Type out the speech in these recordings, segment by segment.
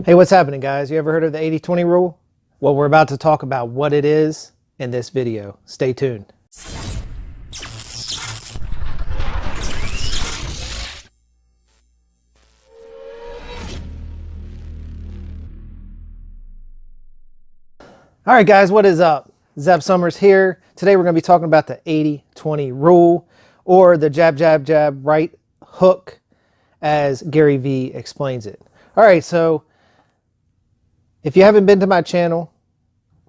Hey, what's happening, guys? You ever heard of the 80-20 rule? Well, we're about to talk about what it is in this video. Stay tuned. All right, guys, what is up? Zeb Summers here. Today we're going to be talking about the 80-20 rule, or the jab, jab, jab, right hook, as Gary Vee explains it. All right, so if you haven't been to my channel,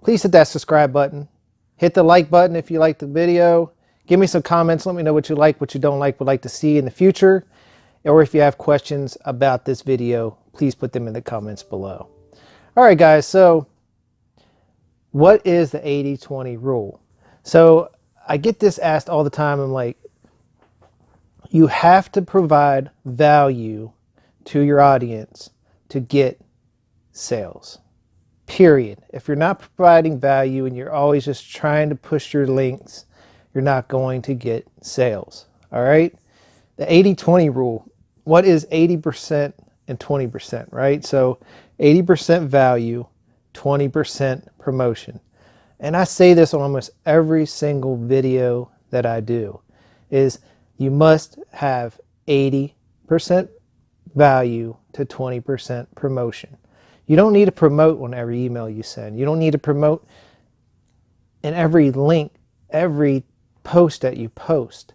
please hit that subscribe button. Hit the like button if you like the video. Give me some comments. Let me know what you like, what you don't like, would like to see in the future. Or if you have questions about this video, please put them in the comments below. All right, guys, so what is the 80-20 rule? So I get this asked all the time. I'm like, you have to provide value to your audience to get sales. Period. If you're not providing value and you're always just trying to push your links, you're not going to get sales. All right. The 80-20 rule. What is 80% and 20%, right? So 80% value, 20% promotion. And I say this on almost every single video that I do, is you must have 80% value to 20% promotion. You don't need to promote on every email you send. You don't need to promote in every link, every post that you post.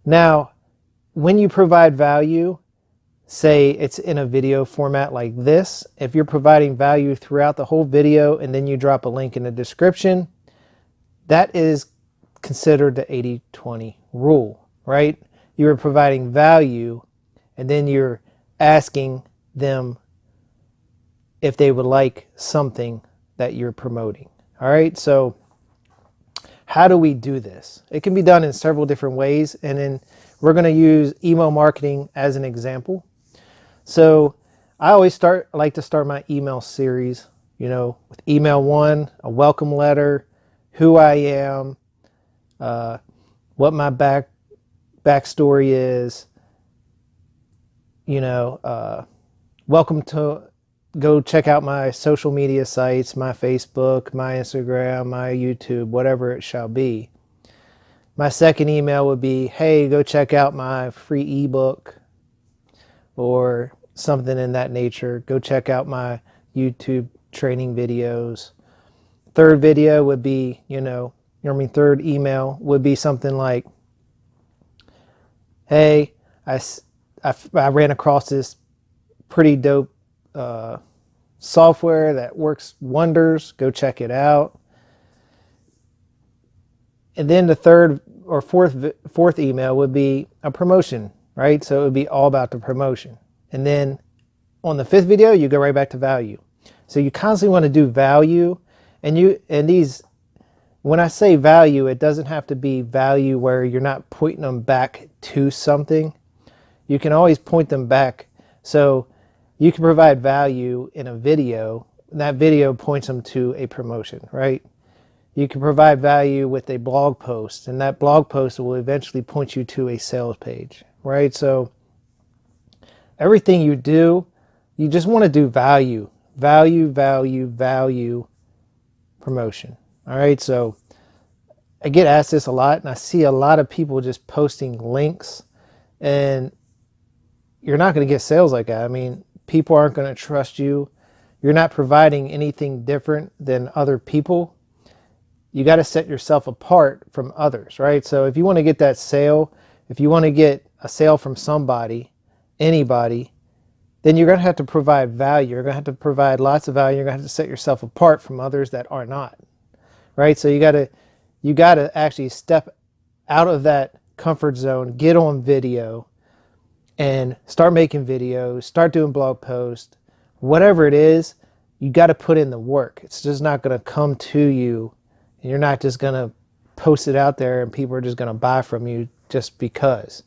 Now, when you provide value, say it's in a video format like this, if you're providing value throughout the whole video and then you drop a link in the description, that is considered the 80-20 rule, right? You're providing value and then you're asking them if they would like something that you're promoting. All right, so how do we do this? It can be done in several different ways, and then we're going to use email marketing as an example. So I like to start my email series, with email 1, a welcome letter, who I am, what my backstory is, welcome to go check out my social media sites, my Facebook, my Instagram, my YouTube, whatever it shall be. My second email would be, hey, go check out my free ebook or something in that nature. Go check out my YouTube training videos. Third video would be, third email would be something like, hey, I ran across this pretty dope software that works wonders. Go check it out. And then the third or fourth email would be a promotion, right? So it would be all about the promotion. And then on the fifth video, you go right back to value. So you constantly want to do value, and these, when I say value, it doesn't have to be value where you're not pointing them back to something. You can always point them back. So you can provide value in a video, and that video points them to a promotion, right? You can provide value with a blog post, and that blog post will eventually point you to a sales page, right? So everything you do, you just want to do value, value, value, value, promotion. All right. So I get asked this a lot, and I see a lot of people just posting links, and you're not going to get sales like that. I mean, people aren't going to trust you. You're not providing anything different than other people. You got to set yourself apart from others, right? So if you want to get that sale, if you want to get a sale from somebody, anybody, then you're going to have to provide value. You're going to have to provide lots of value. You're going to have to set yourself apart from others that are not, right? So you got to actually step out of that comfort zone, get on video, and start making videos, start doing blog posts, whatever it is. You got to put in the work. It's just not going to come to you, and you're not just going to post it out there and people are just going to buy from you just because.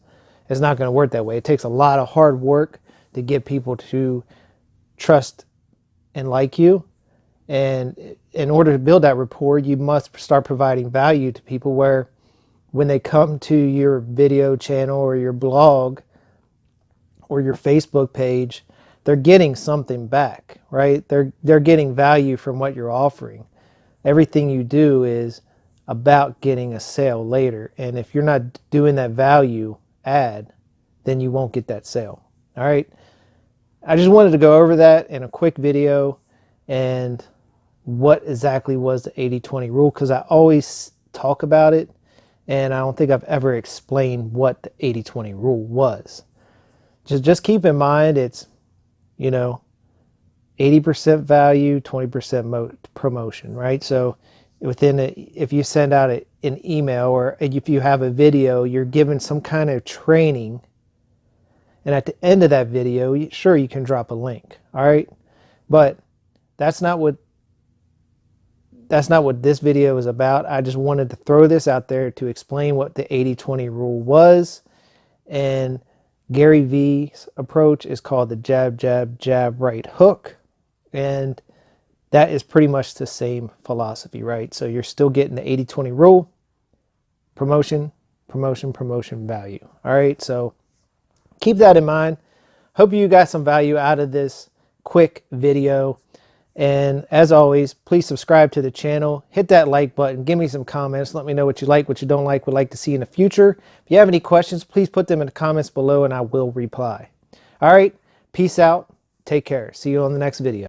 It's not going to work that way. It takes a lot of hard work to get people to trust and like you. And in order to build that rapport, you must start providing value to people, where when they come to your video channel or your blog or your Facebook page, they're getting something back, right? They're getting value from what you're offering. Everything you do is about getting a sale later. And if you're not doing that value add, then you won't get that sale. All right. I just wanted to go over that in a quick video and what exactly was the 80-20 rule, because I always talk about it and I don't think I've ever explained what the 80-20 rule was. Just keep in mind it's, 80% value, 20% promotion, right? So if you send out an email or if you have a video, you're given some kind of training. And at the end of that video, sure, you can drop a link. All right. But that's not what this video is about. I just wanted to throw this out there to explain what the 80-20 rule was. And Gary Vee's approach is called the jab, jab, jab, right hook. And that is pretty much the same philosophy, right? So you're still getting the 80-20 rule, promotion, promotion, promotion, value. All right. So keep that in mind. Hope you got some value out of this quick video. And as always, please subscribe to the channel. Hit that like button. Give me some comments. Let me know what you like, what you don't like, would like to see in the future. If you have any questions, please put them in the comments below and I will reply. All right. Peace out. Take care. See you on the next video.